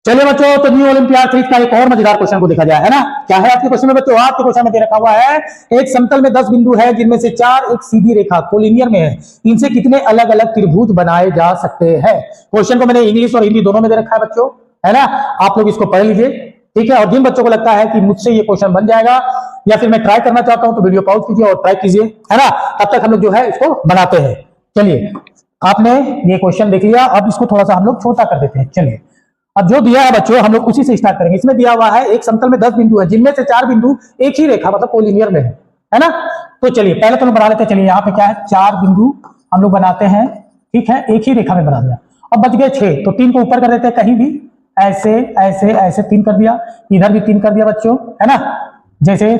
चलिए बच्चों, तो न्यू ओलंपियाड सीरीज का एक और मजेदार क्वेश्चन को देखा जाए, है ना। क्या है आपके क्वेश्चन में बच्चों? आपके क्वेश्चन में दे रखा हुआ है एक समतल में 10 बिंदु है जिनमें से 4 एक सीधी रेखा कोलिनियर में है, इनसे कितने अलग अलग त्रिभुज बनाए जा सकते हैं। क्वेश्चन को मैंने इंग्लिश और हिंदी दोनों में दे रखा है बच्चों, है ना। आप लोग इसको पढ़ लीजिए, ठीक है। और जिन बच्चों को लगता है कि मुझसे ये क्वेश्चन बन जाएगा या फिर मैं ट्राई करना चाहता हूं तो वीडियो पॉज कीजिए और ट्राई कीजिए, है ना। तब तक हम लोग जो है इसको बनाते हैं। चलिए, आपने ये क्वेश्चन देख लिया, अब इसको थोड़ा सा हम लोग छोटा कर देते हैं। चलिए, अब जो दिया है बच्चों हम लोग उसी से स्टार्ट करेंगे। इसमें दिया हुआ है एक समतल में 10 बिंदु है जिनमें से 4 बिंदु एक ही रेखा मतलब कोलिनियर में है ना। तो चलिए पहले तो हम बना लेते हैं। चलिए यहाँ पे क्या है, 4 बिंदु हम लोग बनाते हैं, ठीक है। एक ही रेखा में बना दिया। अब बच गए 6, तो 3 को ऊपर कर देते हैं, कहीं भी ऐसे ऐसे ऐसे 3 कर दिया, इधर भी 3 कर दिया बच्चों, है ना। जैसे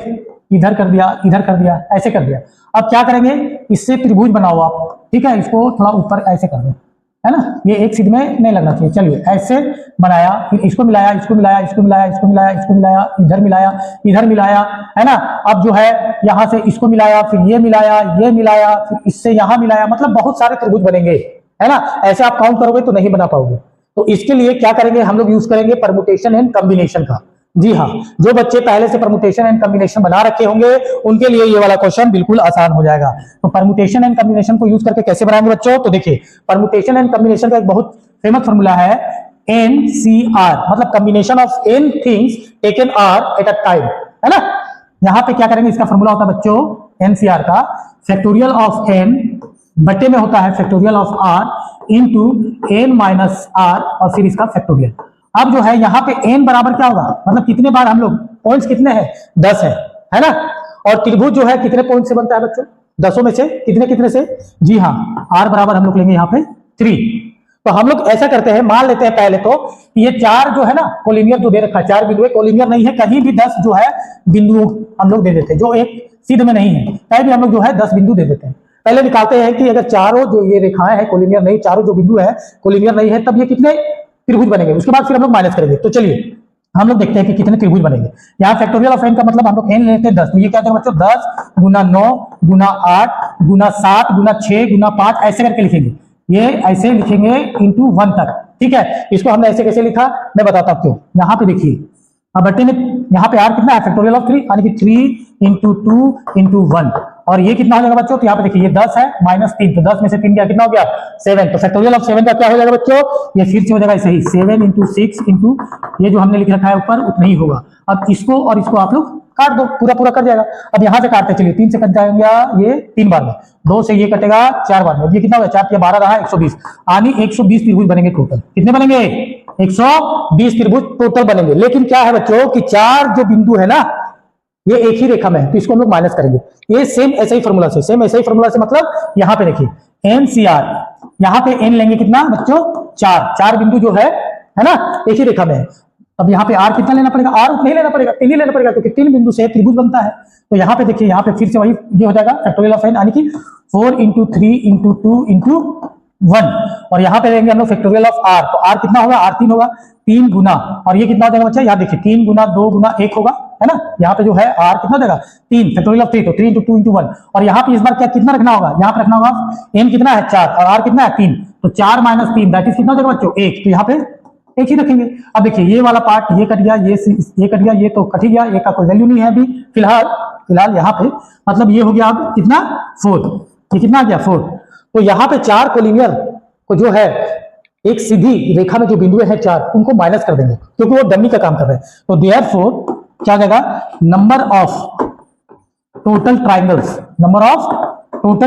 इधर कर दिया, इधर कर दिया, ऐसे कर दिया। अब क्या करेंगे, इससे त्रिभुज बनाओ आप, ठीक है। इसको थोड़ा ऊपर ऐसे कर दो, है ना। ये एक सीध में नहीं लगना चाहिए। चलिए ऐसे बनाया, फिर इसको मिलाया, इसको मिलाया, इसको मिलाया, इसको मिलाया, इसको मिलाया, इधर मिलाया, इधर मिलाया, है ना। अब जो है यहां से इसको मिलाया, फिर ये मिलाया, ये मिलाया, फिर इससे यहां मिलाया, मतलब बहुत सारे त्रिभुज बनेंगे, है ना। ऐसे आप काउंट करोगे तो नहीं बना पाओगे। तो इसके लिए क्या करेंगे, हम लोग यूज करेंगे परमुटेशन एंड कॉम्बिनेशन का। जी हाँ, जो बच्चे पहले से परमुटेशन एंड कॉम्बिनेशन बना रखे होंगे उनके लिए ये वाला क्वेश्चन बिल्कुल आसान हो जाएगा। तो परमुटेशन एंड कॉम्बिनेशन को यूज करके कैसे बनाएंगे बच्चों, तो देखिए परमुटेशन एंड कॉम्बिनेशन का एक बहुत फेमस फॉर्मूला है NCR, मतलब combination of n things taken R at a time, है ना। यहां पे क्या करेंगे, इसका फॉर्मूला होता है बच्चों NCR का फैक्टोरियल ऑफ n बटे में होता है factorial of R into n minus R और फिर इसका फैक्टोरियल। अब जो है यहाँ पे n बराबर क्या होगा, मतलब कितने बार हम लोग, पॉइंट्स कितने हैं, 10 है ना। और त्रिभुज जो है कितने पॉइंट से बनता है बच्चों, 10 में से कितने कितने से, जी हाँ, r बराबर हम लोग लेंगे यहाँ पे 3। तो हम लोग ऐसा करते हैं, मान लेते हैं पहले तो ये 4 जो है ना कोलिनियर जो दे रखा है, 4 बिंदु कोलिनियर नहीं है, कहीं भी 10 जो है बिंदु हम लोग दे देते हैं, जो एक सीध में नहीं है, कहीं भी हम लोग जो है 10 बिंदु दे देते हैं। पहले निकालते हैं कि अगर चारों जो ये रेखाएं हैं कोलिनियर नहीं, चारों जो बिंदु है कोलिनियर नहीं है, तब ये कितने त्रिभुज बनेंगे। उसके बाद फिर हम लोग माइनस करेंगे। तो चलिए हम लोग देखते हैं कि कितने त्रिभुज बनेंगे। यहाँ फैक्टोरियल ऑफ n का मतलब हम लोग n लेते हैं 10, तो ये क्या होगा बच्चों, 10 गुना 9 गुना 8 गुना 7 गुना 6 गुना 5 ऐसे करके लिखेंगे। ये ऐसे लिखेंगे इंटू 1 तक, ठीक है। इसको हमने ऐसे कैसे लिखा मैं बताता हूँ क्यों। यहाँ पे देखिए, अब बट्टे में यहाँ पे r कितना है, फैक्टोरियल ऑफ 3 यानी कि 3 इंटू 2 इंटू 1। और ये कितना हो जाएगा बच्चों, तो यहाँ पे देखिए ये 10 है माइनस 3, तो 10 में से 3 गया, कितना हो गया 7। तो फैक्टोरियल ऑफ 7 का क्या हो जाएगा बच्चों, ये फिर से हो जाएगा सही 7 इंटू 6 इंटू ये जो हमने लिख रखा है ऊपर उतना ही होगा। अब इसको और इसको आप लोग काट दो, पूरा पूरा कट जाएगा। अब यहाँ से काटते चलिए, 3 से कट जाएगा ये 3 बार में, 2 से ये कटेगा 4 बार में, ये कितना होगा 4 12 रहा 120, यानी 120 त्रिभुज बनेंगे टोटल। कितने बनेंगे, 120 त्रिभुज टोटल बनेंगे। लेकिन क्या है बच्चों कि 4 जो बिंदु है ना ये एक ही रेखा में है, तो इसको हम लोग माइनस करेंगे। ये सेम ऐसा ही फॉर्मूला से, सेम ऐसा ही फॉर्मूला से, मतलब यहाँ पे देखिए NCR, यहाँ पे n लेंगे कितना बच्चों, 4 बिंदु जो है ना एक ही रेखा में है। अब यहाँ पे R कितना लेना पड़ेगा, R नहीं लेना पड़ेगा, 3 ही लेना पड़ेगा, क्योंकि 3 बिंदु से त्रिभुज बनता है। तो यहाँ पे देखिए, यहाँ पे फिर से वही ये हो जाएगा फैक्टोरियल ऑफ n यानी कि 4 इंटू 3 इंटू 2 इंटू 1। और यहाँ पे लेंगे हम लोग फैक्टोरियल ऑफ R, तो R कितना होगा, R 3 होगा, 3 गुना, और ये कितना हो जाएगा बच्चा, यहाँ देखिए 3 गुना 2 गुना 1 होगा, है ना। यहाँ पे जो है R कितना देगा 3, फैक्टोरियल ऑफ 3, तो 3 इंटू 2 इंटू 1। और यहाँ पे इस बार क्या कितना रखना होगा, यहाँ पे रखना होगा n कितना है 4 और R कितना है 3, तो 4 माइनस 3 दैट इज कितना हो जाएगा बच्चों 1, तो यहाँ पे एक ही रखेंगे। अब देखिए ये वाला पार्ट ये कट गया, ये कट गया, ये तो कट ही गया, ये का कोई वैल्यू नहीं है अभी फिलहाल यहाँ पे, मतलब ये हो गया अब कितना 4, ये कितना आ गया 4। तो यहाँ पे 4 कोलिनियर को जो है एक सीधी रेखा में जो बिंदु है 4 उनको माइनस कर देंगे, क्योंकि वो डमी का काम कर रहे हैं। तो देयरफॉर क्या हो जाएगा, नंबर ऑफ टोटल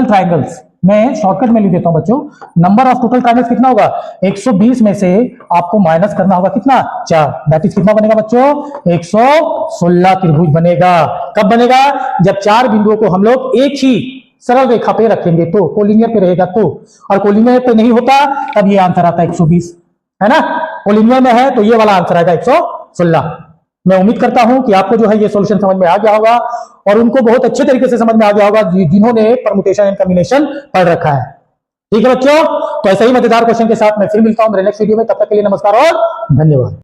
ट्राइंगल्स, मैं शॉर्टकट में लिख देता हूं बच्चों, नंबर ऑफ टोटल ट्राइंगल्स कितना होगा, 120 में से आपको माइनस करना होगा कितना 4, दैट इज कितना बनेगा बच्चों, 116 त्रिभुज बनेगा। कब बनेगा, जब 4 बिंदुओं को हम लोग एक ही सरल रेखा पे रखेंगे, तो कोलिनियर पे रहेगा तो, और कोलिनियर पे नहीं होता तब ये आंसर आता है 120, है ना। कोलिनियर में है तो ये वाला आंसर आएगा 116। मैं उम्मीद करता हूं कि आपको जो है ये सॉल्यूशन समझ में आ गया होगा, और उनको बहुत अच्छे तरीके से समझ में आ गया होगा जिन्होंने परमुटेशन एंड कॉम्बिनेशन पढ़ रखा है। ठीक है बच्चों, तो ऐसे ही मजेदार क्वेश्चन के साथ मैं फिर मिलता हूं मेरे नेक्स्ट वीडियो में। तब तक के लिए नमस्कार और धन्यवाद।